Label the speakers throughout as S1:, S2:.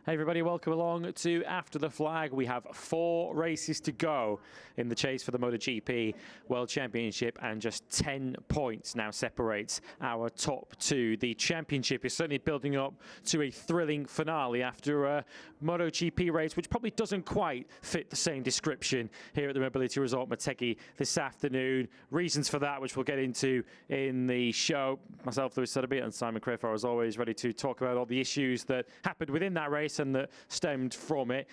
S1: Hey everybody, welcome along to After the Flag. We have 4 races to go in the chase for the MotoGP World Championship, and just 10 points now separates our top 2. The championship is certainly building up to a thrilling finale after a MotoGP race which probably doesn't quite fit the same description here at the Mobility Resort Motegi this afternoon. Reasons for that, which we'll get into in the show. Myself, Louis Suddaby, and Simon Crafar, as always, ready to talk about all the issues that happened within that race and that stemmed from it.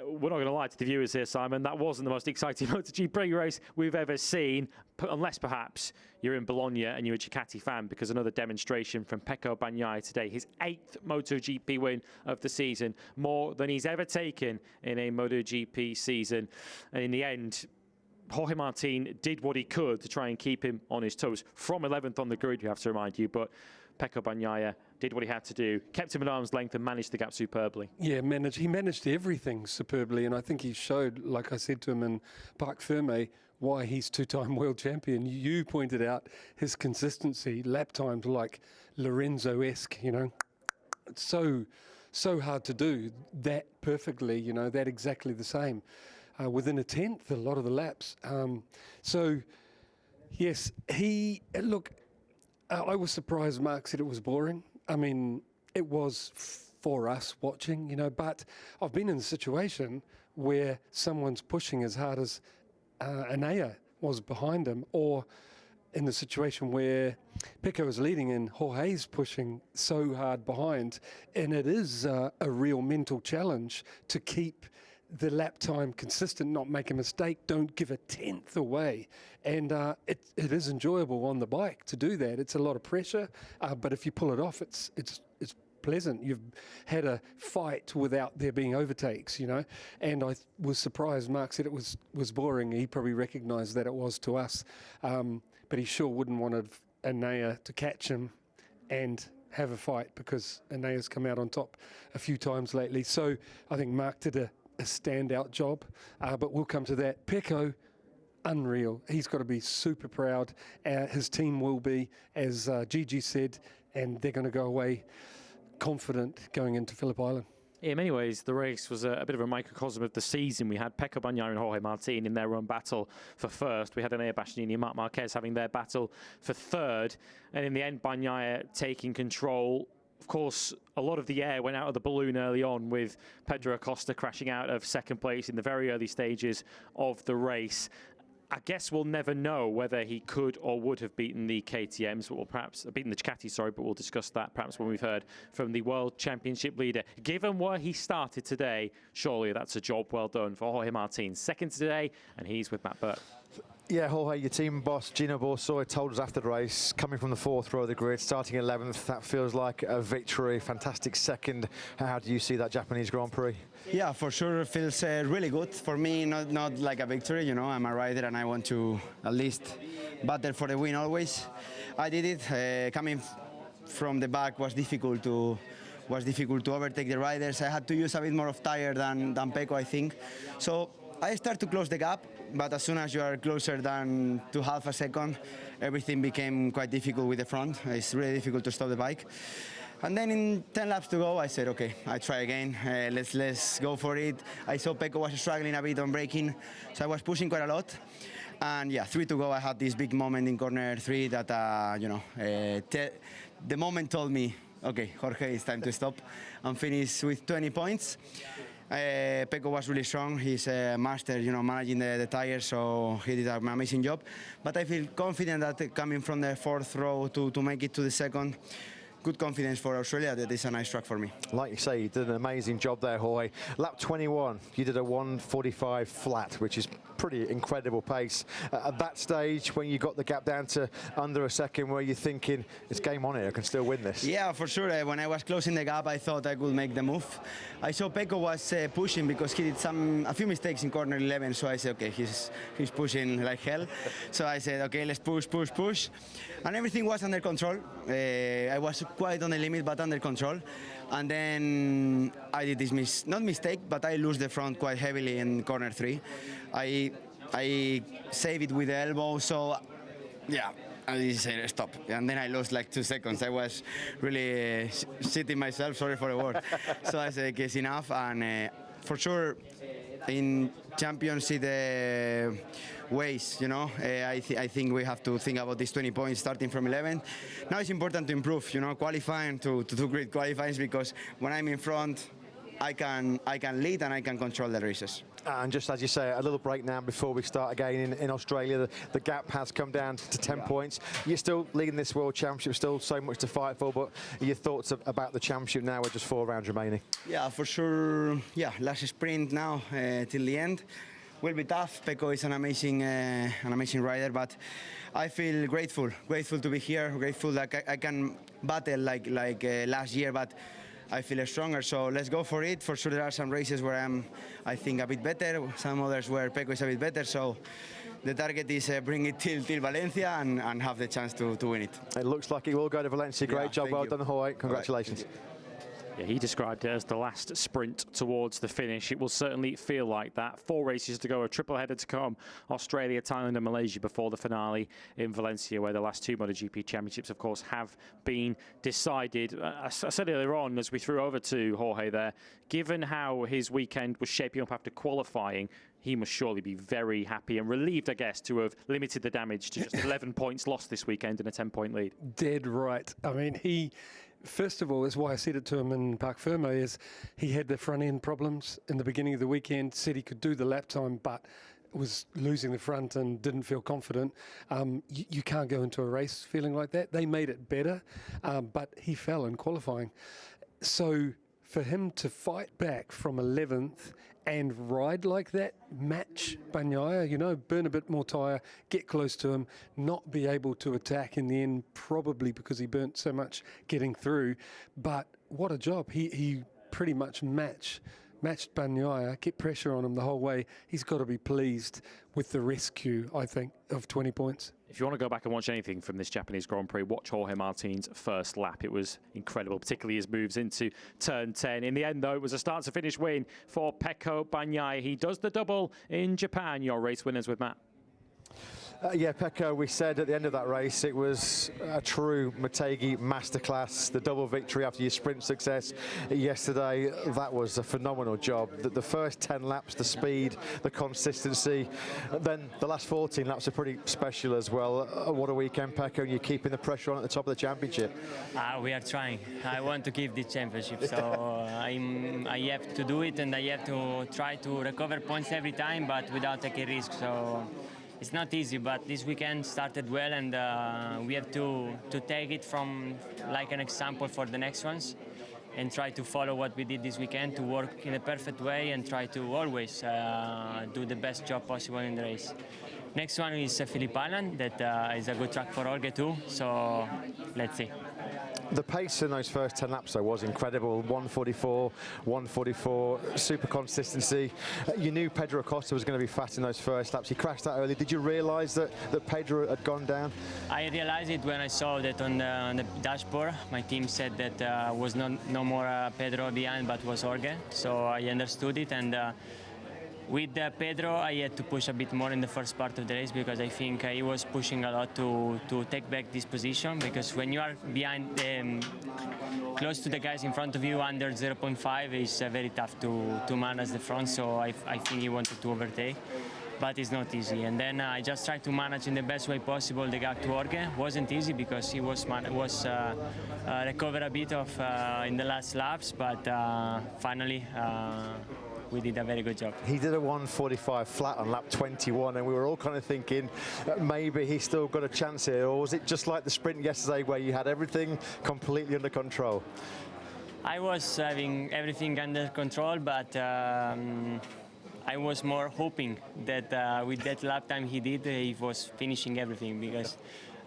S1: We're not going to lie to the viewers here, Simon. That wasn't the most exciting MotoGP race we've ever seen, unless perhaps you're in Bologna and you're a Ducati fan, because another demonstration from Pecco Bagnaia today. His 8th MotoGP win of the season, more than he's ever taken in a MotoGP season. And in the end, Jorge Martin did what he could to try and keep him on his toes. From 11th on the grid, we have to remind you, but Pecco Bagnaia did what he had to do, kept him at arm's length and managed the gap superbly. Yeah,
S2: he managed everything superbly, and I think he showed, like I said to him in Parc Ferme, why he's 2-time world champion. You pointed out his consistency, lap times like Lorenzo-esque, you know. It's so hard to do that perfectly, you know, that exactly the same. Within a tenth, a lot of the laps. So, yes, I was surprised Marc said it was boring. I mean, it was for us watching, you know, but I've been in a situation where someone's pushing as hard as Bagnaia was behind him, or in the situation where Pecco is leading and Jorge's pushing so hard behind, and it is a real mental challenge to keep the lap time consistent, not make a mistake, don't give a tenth away. And it is enjoyable on the bike to do that. It's a lot of pressure, but if you pull it off, it's pleasant. You've had a fight without there being overtakes, you know. And I was surprised Marc said it was boring. He probably recognised that it was to us, but he sure wouldn't want Bagnaia to catch him and have a fight, because Bagnaia's come out on top a few times lately. So I think Marc did a standout job, but we'll come to that. Pecco, unreal. He's got to be super proud. His team will be, as Gigi said, and they're going to go away confident going into Phillip Island.
S1: In many ways, the race was a bit of a microcosm of the season. We had Pecco Bagnaia and Jorge Martin in their own battle for first. We had Bagnaia Bastianini and Marc Marquez having their battle for third. And in the end, Bagnaia taking control. Of course, a lot of the air went out of the balloon early on, with Pedro Acosta crashing out of second place in the very early stages of the race. I guess we'll never know whether he could or would have beaten the KTMs, but we'll perhaps beaten the Ducati, sorry, but we'll discuss that perhaps when we've heard from the World Championship leader. Given where he started today, surely that's a job well done for Jorge Martin. Second today, and he's with Matt Burt.
S3: Yeah, Jorge, your team boss, Gino Borsoy, told us after the race, coming from the 4th row of the grid, starting 11th, that feels like a victory. Fantastic second. How do you see that Japanese Grand Prix?
S4: Yeah, for sure, it feels really good. For me, not like a victory, you know. I'm a rider and I want to at least battle for the win always. I did it. Coming from the back was difficult to overtake the riders. I had to use a bit more of tire than Pecco, I think. So I start to close the gap, but as soon as you are closer than to half a second, everything became quite difficult with the front. It's really difficult to stop the bike. And then in 10 laps to go, I said, okay, I try again. Let's go for it. I saw Pecco was struggling a bit on braking, so I was pushing quite a lot. And yeah, 3 to go, I had this big moment in corner 3 that, you know, the moment told me, okay, Jorge, it's time to stop, and finish with 20 points. Pecco was really strong. He's a master, you know, managing the tires, so he did an amazing job. But I feel confident that coming from the 4th row to make it to the second, good confidence for Australia. That is a nice track for me.
S3: Like you say, you did an amazing job there, Jorge. Lap 21, you did a 1:45 flat, which is pretty incredible pace. At that stage, when you got the gap down to under a second, were you thinking, it's game on here, I can still win this?
S4: Yeah, for sure. When I was closing the gap, I thought I could make the move. I saw Pecco was pushing because he did a few mistakes in corner 11, so I said, okay, he's pushing like hell. So I said, okay, let's push. And everything was under control. I was quite on the limit, but under control. And then I did this not mistake, but I lose the front quite heavily in corner 3. I save it with the elbow, so yeah, he said stop, and then I lost like 2 seconds. I was really shitting myself, sorry for the word. So I said, okay, it's enough, and for sure in championship ways, you know, I think we have to think about these 20 points starting from 11. Now it's important to improve, you know, qualifying to do great qualifiers, because when I'm in front, I can lead and I can control the races.
S3: And just as you say, a little break now before we start again in Australia. The gap has come down to 10 points. You're still leading this World Championship, still so much to fight for, but your thoughts about the championship now with just 4 rounds remaining? Yeah,
S4: for sure. Yeah, last sprint now till the end. Will be tough. Pecco is an amazing rider, but I feel grateful to be here, grateful that I can battle like last year, but I feel stronger, so let's go for it. For sure there are some races where I think, a bit better, some others where Pecco is a bit better, so the target is bring it till Valencia and have the chance to win it.
S3: It looks like it will go to Valencia. Great job, well done, Jorge. Congratulations.
S4: Right,
S1: yeah, he described it as the last sprint towards the finish. It will certainly feel like that. 4 races to go, a triple header to come. Australia, Thailand and Malaysia before the finale in Valencia, where the last 2 MotoGP championships, of course, have been decided. I said earlier on, as we threw over to Jorge there, given how his weekend was shaping up after qualifying, he must surely be very happy and relieved, I guess, to have limited the damage to just 11 points lost this weekend in a 10-point lead.
S2: Dead right. I mean, first of all, that's why I said it to him in Parc Ferme, is he had the front end problems in the beginning of the weekend, said he could do the lap time, but was losing the front and didn't feel confident. You can't go into a race feeling like that. They made it better, but he fell in qualifying. So for him to fight back from 11th and ride like that, match Bagnaia, you know, burn a bit more tyre, get close to him, not be able to attack in the end, probably because he burnt so much getting through. But what a job. He pretty much matched Bagnaia, kept pressure on him the whole way. He's got to be pleased with the rescue, I think, of 20 points.
S1: If you want to go back and watch anything from this Japanese Grand Prix, watch Jorge Martin's first lap. It was incredible, particularly his moves into turn 10. In the end, though, it was a start-to-finish win for Pecco Bagnaia. He does the double in Japan. Your race winners with Matt.
S3: Yeah, Pecco, we said at the end of that race, it was a true Motegi masterclass. The double victory after your sprint success yesterday, that was a phenomenal job. The first 10 laps, the speed, the consistency, then the last 14 laps are pretty special as well. What a weekend, Pecco, you're keeping the pressure on at the top of the championship.
S5: We are trying. I want to keep the championship, so I have to do it, and I have to try to recover points every time, but without taking risks. So it's not easy, but this weekend started well, and we have to take it from like an example for the next ones, and try to follow what we did this weekend, to work in a perfect way and try to always do the best job possible in the race. Next one is Phillip Island, that is a good track for Jorge too, so let's see.
S3: The pace in those first 10 laps, though, was incredible. 144, 144, super consistency. You knew Pedro Acosta was going to be fast in those first laps. He crashed out early. Did you realise that Pedro had gone down? I
S5: realised it when I saw that on the dashboard. My team said that was no more Pedro behind, but was Jorge. So I understood it, and with Pedro, I had to push a bit more in the first part of the race, because I think he was pushing a lot to take back this position, because when you are behind, close to the guys in front of you, under 0.5, it's very tough to manage the front, so I think he wanted to overtake, but it's not easy. And then I just tried to manage in the best way possible the gap to Jorge. Wasn't easy, because he was recover a bit of in the last laps, but finally we did a very good job. He did a 145 flat on lap 21, and we were all kind of thinking maybe he's still got a chance here, or was it just like the sprint yesterday where you had everything completely under control? I was having everything under control, but I was more hoping that with that lap time he did, he was finishing everything, because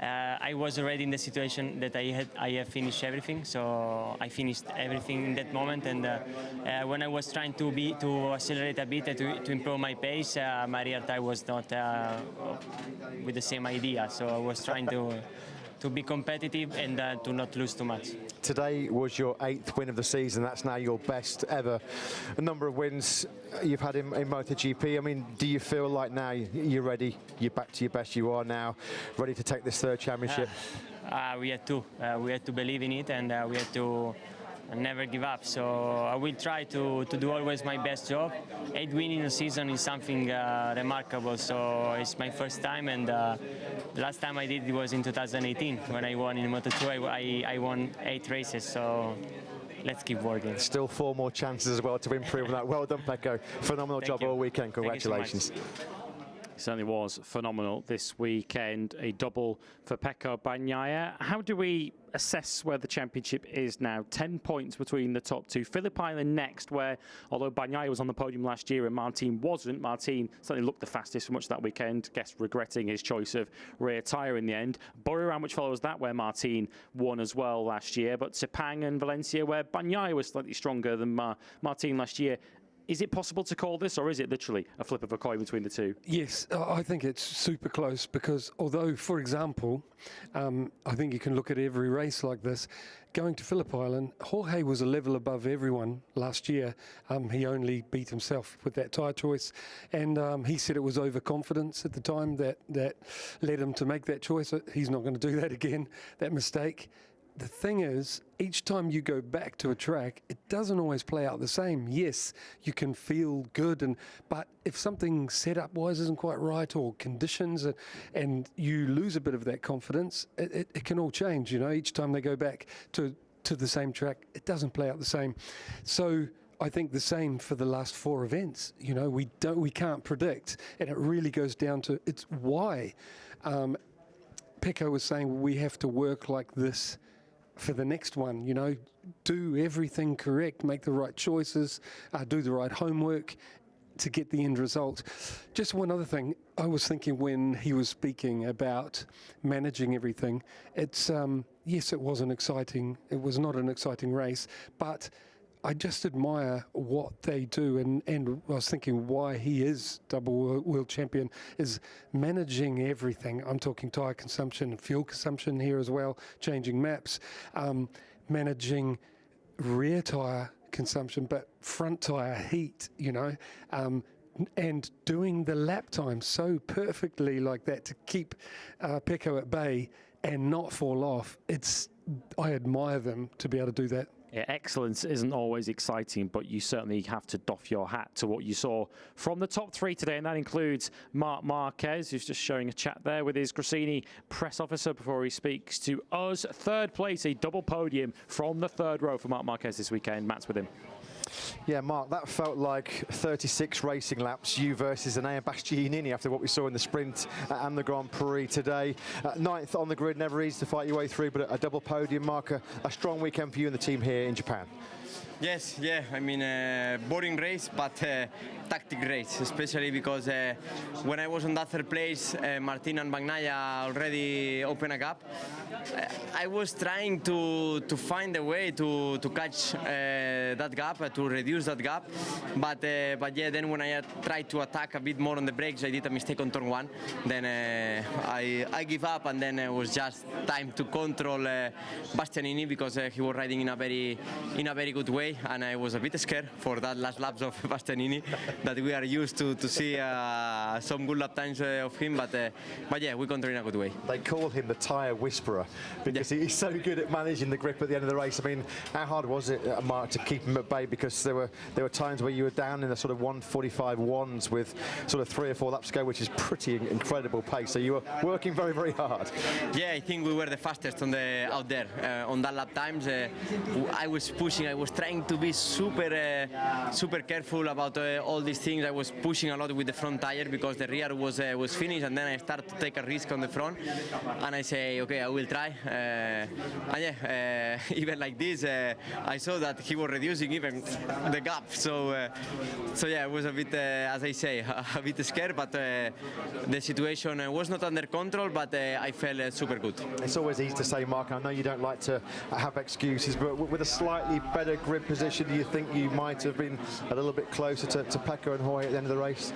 S5: I was already in the situation that I have finished everything, so I finished everything in that moment. And when I was trying to accelerate a bit to improve my pace, my rear tire was not with the same idea. So I was trying to to be competitive and to not lose too much.
S3: Today was your 8th win of the season. That's now your best ever number of wins you've had in MotoGP. I mean, do you feel like now you're ready, you're back to your best, you are now ready to take this 3rd championship?
S5: We had to believe in it, and we had to never give up. So I will try to do always my best job. 8 wins in a season is something remarkable. So it's my first time, and the last time I did it was in 2018 when I won in Moto2. I won 8 races. So let's keep working.
S3: Still 4 more chances as well to improve on that. Well done, Pecco. Phenomenal job all weekend. Congratulations.
S1: Certainly was phenomenal this weekend. A double for Pecco Bagnaia. How do we assess where the championship is now? 10 points between the top 2. Phillip Island next, where although Bagnaia was on the podium last year and Martin wasn't, Martin certainly looked the fastest for much of that weekend, guess regretting his choice of rear tyre in the end. Buriram, which follows that, where Martin won as well last year, but Sepang and Valencia, where Bagnaia was slightly stronger than Martin last year. Is it possible to call this, or is it literally a flip of a coin between the two?
S2: Yes, I think it's super close because although, for example, I think you can look at every race like this. Going to Phillip Island, Jorge was a level above everyone last year. He only beat himself with that tyre choice, and he said it was overconfidence at the time that led him to make that choice. He's not going to do that again, that mistake. The thing is, each time you go back to a track, it doesn't always play out the same. Yes, you can feel good, but if something setup-wise isn't quite right, or conditions, and you lose a bit of that confidence, it can all change. You know, each time they go back to the same track, it doesn't play out the same. So I think the same for the last 4 events. You know, we can't predict, and it really goes down to it's why. Pecco was saying we have to work like this for the next one, you know, do everything correct, make the right choices, do the right homework to get the end result. Just one other thing, I was thinking when he was speaking about managing everything, it's, yes, it was not an exciting race, but I just admire what they do, and I was thinking why he is double world champion is managing everything. I'm talking tyre consumption, fuel consumption here as well, changing maps, managing rear tyre consumption, but front tyre heat, you know, and doing the lap time so perfectly like that to keep Pecco at bay and not fall off. I admire them to be able to do that.
S1: Yeah, excellence isn't always exciting, but you certainly have to doff your hat to what you saw from the top 3 today, and that includes Marc Marquez, who's just showing a chat there with his Gresini press officer before he speaks to us. 3rd place, a double podium from the 3rd row for Marc Marquez this weekend. Matt's with him.
S3: Yeah, Mark, that felt like 36 racing laps, you versus Enea Bastianini after what we saw in the sprint and the Grand Prix today. 9th on the grid, never easy to fight your way through, but a double podium, Mark, a strong weekend for you and the team here in Japan.
S4: Yes, yeah, I mean, boring race, but tactic race, especially because when I was on that 3rd place, Martin and Bagnaia already opened a gap. I was trying to find a way to catch that gap, to reduce that gap, but yeah, then when I tried to attack a bit more on the brakes, I did a mistake on turn 1. Then I give up, and then it was just time to control Bastianini because he was riding in a very good way. And I was a bit scared for that last laps of Bastianini that we are used to see some good lap times of him, but yeah, we control in a good way.
S3: They call him the tyre whisperer because he's so good at managing the grip at the end of the race. I mean, how hard was it, Mark, to keep him at bay, because there were times where you were down in the sort of 1:45.1s with sort of 3 or 4 laps to go, which is pretty incredible pace. So you were working very, very hard.
S4: Yeah, I think we were the fastest out there on that lap times. I was pushing, I was trying to be super careful about all these things. I was pushing a lot with the front tire because the rear was finished, and then I started to take a risk on the front, and I say, okay, I will try. And yeah, even like this, I saw that he was reducing even the gap. So yeah, it was a bit, as I say, a bit scared, but the situation was not under control, but I felt super good.
S3: It's always easy to say, Mark, I know you don't like to have excuses, but with a slightly better grid position, do you think you might have been a little bit closer to Pecco and Jorge at the end of the race?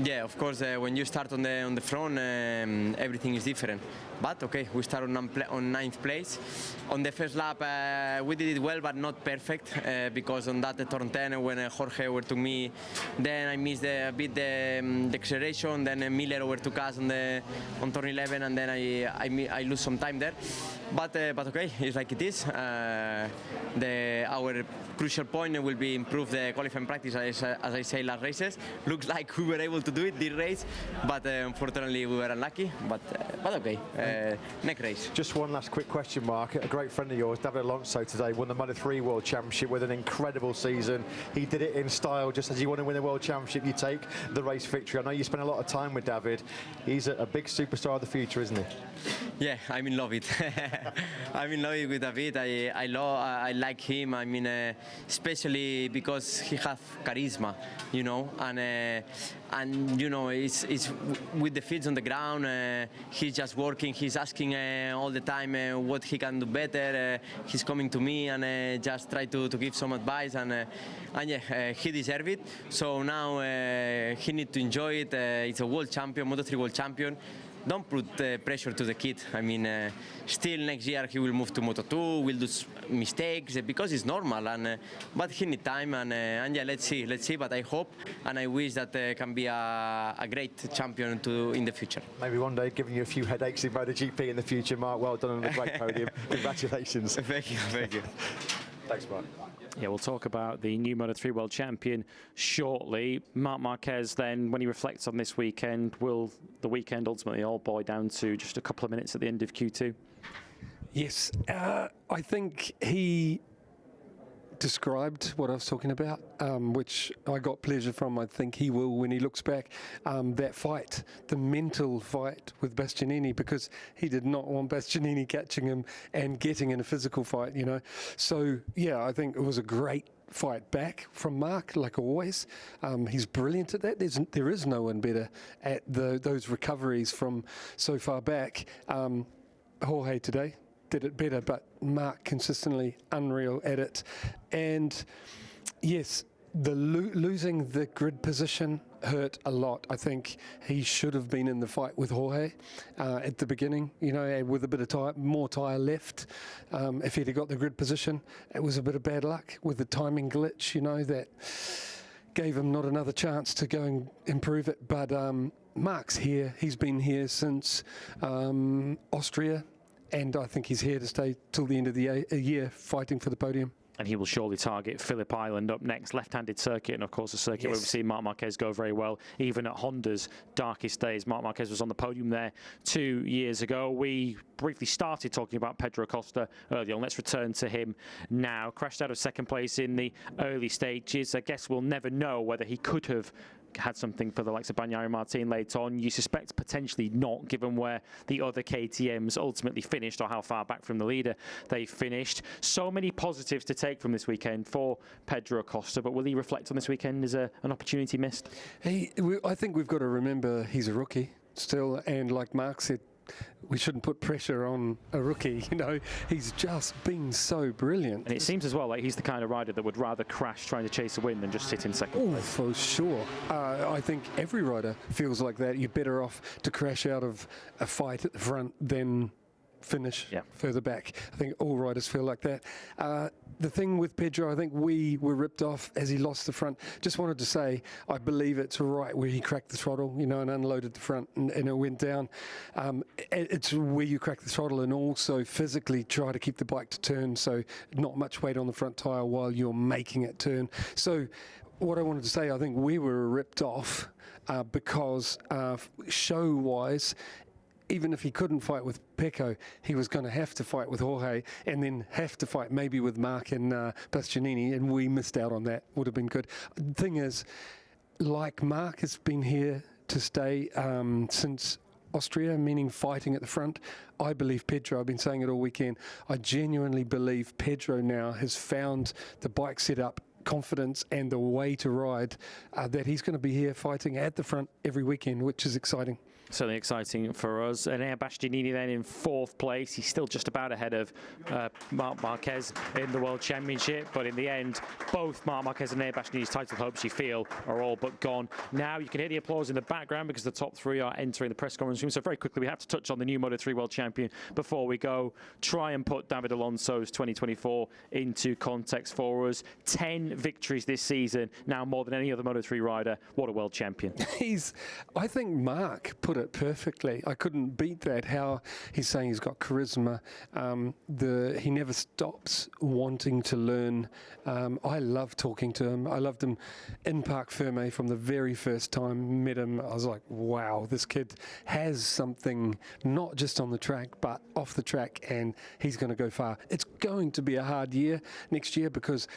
S4: Yeah, of course. When you start on the front, everything is different. But okay, we start on ninth place. On the first lap, we did it well, but not perfect because on that turn 10, when Jorge overtook me, then I missed a bit the acceleration. Then Miller overtook us on turn 11, and then I lose some time there. But okay, it's like it is. Our crucial point will be improve the qualifying practice, as I say, last races. Looks like we were able to do it this race, but unfortunately we were unlucky. But okay, next race.
S3: Just one last quick question, Mark. A great friend of yours, David Alonso, today won the Moto3 World Championship with an incredible season. He did it in style, just as you want to win a World Championship, you take the race victory. I know you spent a lot of time with David. He's a big superstar of the future, isn't he?
S4: Yeah, I'm in love with it. I'm in love with David. I like him. I mean, especially because he has charisma, you know, and you know, it's with the feet on the ground. He's just working. He's asking all the time what he can do better. He's coming to me and just try to give some advice, and yeah, he deserves it. So now he needs to enjoy it. It's a world champion, Moto3 world champion. Don't put pressure to the kid. I mean, still next year he will move to Moto2, will do mistakes because it's normal. But he needs time, and yeah, let's see. But I hope and I wish that can be a great champion in the future.
S3: Maybe one day giving you a few headaches in MotoGP in the future, Mark. Well done on a great podium. Congratulations.
S4: Thank you.
S3: Thanks, Mark.
S1: Yeah, we'll talk about the new Moto3 World Champion shortly. Marc Marquez, then, when he reflects on this weekend, will the weekend ultimately all boil down to just a couple of minutes at the end of Q2?
S2: Yes, I think he described what I was talking about, which I got pleasure from. I think he will when he looks back. That fight, the mental fight with Bastianini, because he did not want Bastianini catching him and getting in a physical fight, you know. So, yeah, I think it was a great fight back from Marc, like always. He's brilliant at that. There is no one better at those recoveries from so far back. Jorge today did it better, but Marc consistently unreal at it. And yes, the losing the grid position hurt a lot. I think he should have been in the fight with Jorge at the beginning, you know, with a bit of more tyre left. If he'd have got the grid position, it was a bit of bad luck with the timing glitch, you know, that gave him not another chance to go and improve it. But Marc's here. He's been here since Austria. And I think he's here to stay till the end of the year, fighting for the podium.
S1: And he will surely target Phillip Island up next, left-handed circuit, and of course a circuit where we've seen Marc Marquez go very well, even at Honda's darkest days. Marc Marquez was on the podium there 2 years ago. We briefly started talking about Pedro Acosta early on. Let's return to him now. Crashed out of second place in the early stages. I guess we'll never know whether he could have had something for the likes of Bagnaia and Martin later on. You suspect potentially not, given where the other KTMs ultimately finished or how far back from the leader they finished. So many positives to take from this weekend for Pedro Acosta, but will he reflect on this weekend as an opportunity missed?
S2: I think we've got to remember he's a rookie still, and like Marc said, we shouldn't put pressure on a rookie, you know. He's just been so brilliant.
S1: And it seems as well like he's the kind of rider that would rather crash trying to chase a win than just sit in second place.
S2: For sure. I think every rider feels like that. You're better off to crash out of a fight at the front than finish further back. I think all riders feel like that. The thing with Pedro, I think we were ripped off as he lost the front. Just wanted to say, I believe it's right where he cracked the throttle, you know, and unloaded the front and it went down. It's where you crack the throttle and also physically try to keep the bike to turn, so not much weight on the front tyre while you're making it turn. So what I wanted to say, I think we were ripped off because show-wise, even if he couldn't fight with Pecco, he was going to have to fight with Jorge and then have to fight maybe with Marc and Bastianini, and we missed out on that. Would have been good. The thing is, like Marc has been here to stay since Austria, meaning fighting at the front, I believe Pedro, I've been saying it all weekend, I genuinely believe Pedro now has found the bike setup, confidence and the way to ride, that he's going to be here fighting at the front every weekend, which is exciting.
S1: Certainly exciting for us. Enea Bastianini then in 4th place. He's still just about ahead of Marc Marquez in the World Championship. But in the end, both Marc Marquez and Enea Bastianini's title hopes, you feel, are all but gone. Now you can hear the applause in the background because the top 3 are entering the press conference room. So very quickly, we have to touch on the new Moto3 World Champion before we go. Try and put David Alonso's 2024 into context for us. 10 victories this season, now more than any other Moto3 rider. What a world champion.
S2: I think Marc put it perfectly. I couldn't beat that, how he's saying he's got charisma. He never stops wanting to learn. I love talking to him. I loved him in Parc Ferme from the very first time met him. I was like, wow, this kid has something, not just on the track, but off the track, and he's going to go far. It's going to be a hard year next year because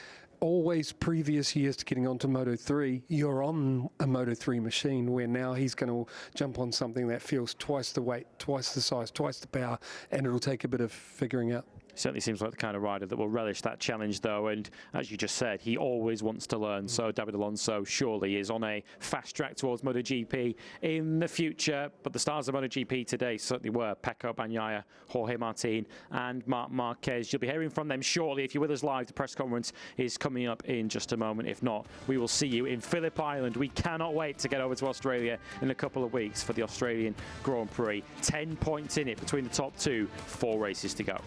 S2: always previous years to getting onto Moto3, you're on a Moto3 machine, where now he's going to jump on something that feels twice the weight, twice the size, twice the power, and it'll take a bit of figuring out.
S1: Certainly seems like the kind of rider that will relish that challenge, though. And as you just said, he always wants to learn. So David Alonso surely is on a fast track towards MotoGP in the future. But the stars of MotoGP today certainly were Pecco Bagnaia, Jorge Martin and Marc Marquez. You'll be hearing from them shortly. If you're with us live, the press conference is coming up in just a moment. If not, we will see you in Phillip Island. We cannot wait to get over to Australia in a couple of weeks for the Australian Grand Prix. 10 points in it between the top 2, 4 races to go.